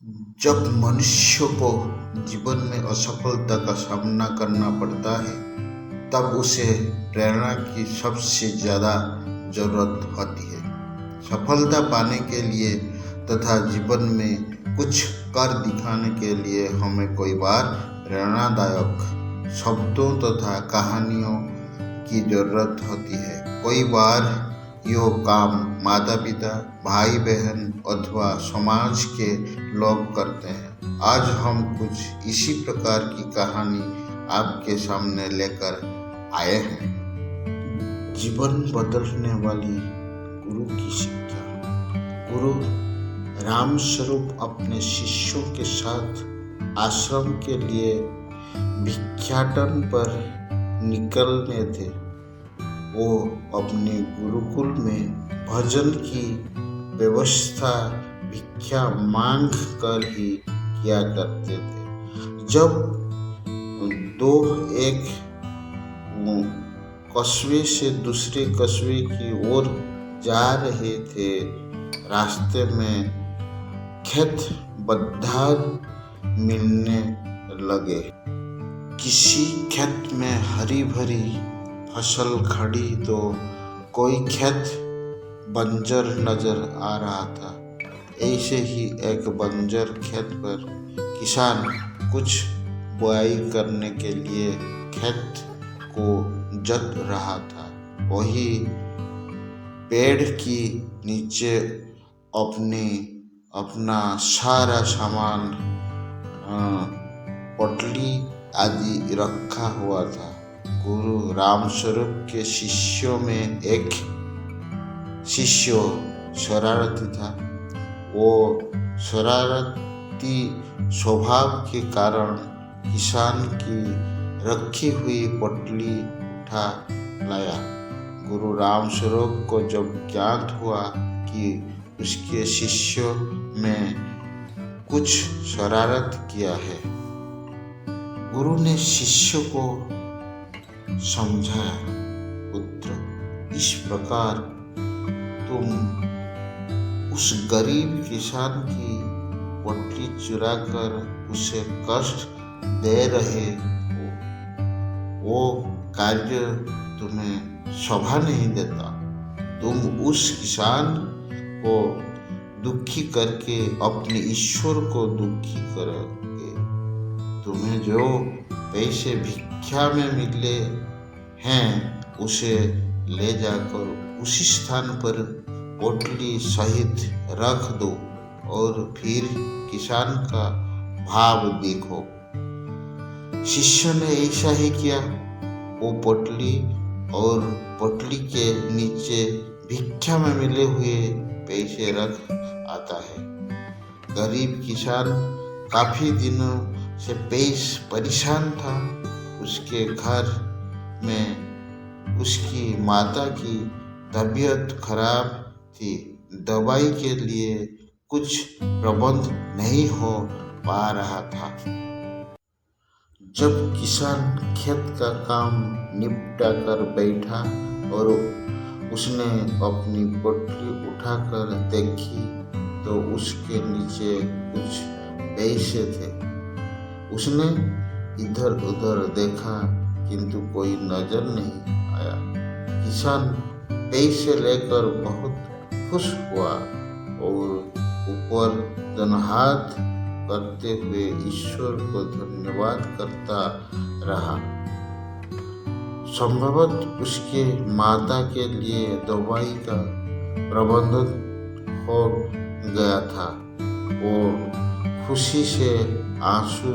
जब मनुष्य को जीवन में असफलता का सामना करना पड़ता है, तब उसे प्रेरणा की सबसे ज़्यादा ज़रूरत होती है। सफलता पाने के लिए तथा जीवन में कुछ कर दिखाने के लिए हमें कई बार प्रेरणादायक शब्दों तथा कहानियों की ज़रूरत होती है। कई बार यो काम माता पिता, भाई बहन अथवा समाज के लोग करते हैं। आज हम कुछ इसी प्रकार की कहानी आपके सामने लेकर आए हैं। जीवन बदलने वाली गुरु की शिक्षा। गुरु रामस्वरूप अपने शिष्यों के साथ आश्रम के लिए भिक्षाटन पर निकलने थे। वो अपने गुरुकुल में भोजन की व्यवस्था भिक्षा मांग कर ही किया करते थे। जब दो एक कस्बे से दूसरे कस्बे की ओर जा रहे थे, रास्ते में खेत बधार मिलने लगे। किसी खेत में हरी भरी फसल खड़ी तो कोई खेत बंजर नजर आ रहा था। ऐसे ही एक बंजर खेत पर किसान कुछ बुआई करने के लिए खेत को जोत रहा था। वही पेड़ की नीचे अपना सारा सामान पोटली आदि रखा हुआ था। गुरु रामस्वरूप के शिष्यों में एक शिष्य शरारती था। वो शरारती स्वभाव के कारण किसान की रखी हुई पोटली उठा लाया। गुरु रामस्वरूप को जब ज्ञात हुआ कि उसके शिष्यों में कुछ शरारत किया है, गुरु ने शिष्य को समझाया, पुत्र, इस प्रकार तुम उस गरीब किसान की पोटली चुराकर उसे कष्ट दे रहे हो। वो कार्य तुम्हें शोभा नहीं देता। तुम उस किसान को दुखी करके अपने ईश्वर को दुखी करोगे। तुम्हें जो पैसे भिक्षा में मिले हैं, उसे ले जाकर उसी स्थान पर पोटली सहित रख दो और फिर किसान का भाव देखो। शिष्य ने ऐसा ही किया। वो पोटली और पोटली के नीचे भिक्षा में मिले हुए पैसे रख आता है। गरीब किसान काफी दिनों से परेशान था। उसके घर में उसकी माता की तबीयत खराब थी। दवाई के लिए कुछ प्रबंध नहीं हो पा रहा था। जब किसान खेत का काम निपटा कर बैठा और उसने अपनी पोटली उठाकर देखी तो उसके नीचे कुछ पैसे थे। उसने इधर उधर देखा किंतु कोई नजर नहीं आया। किसान पैसे लेकर बहुत खुश हुआ और ऊपर दोनों हाथ करते हुए ईश्वर को धन्यवाद करता रहा। संभवतः उसके माता के लिए दवाई का प्रबंध हो गया था। वो खुशी से आंसू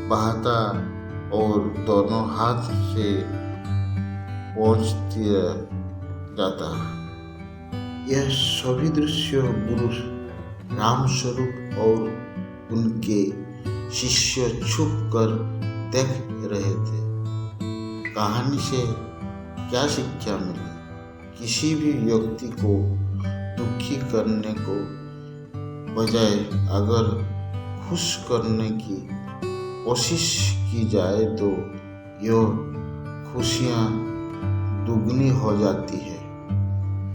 बहाता और दोनों हाथ से पहुंचती जाता। यह सभी दृश्य गुरु रामस्वरूप और उनके शिष्य छुप कर देख रहे थे। कहानी से क्या शिक्षा मिली? किसी भी व्यक्ति को दुखी करने को बजाय अगर खुश करने की कोशिश की जाए तो यह खुशियाँ दुगनी हो जाती है।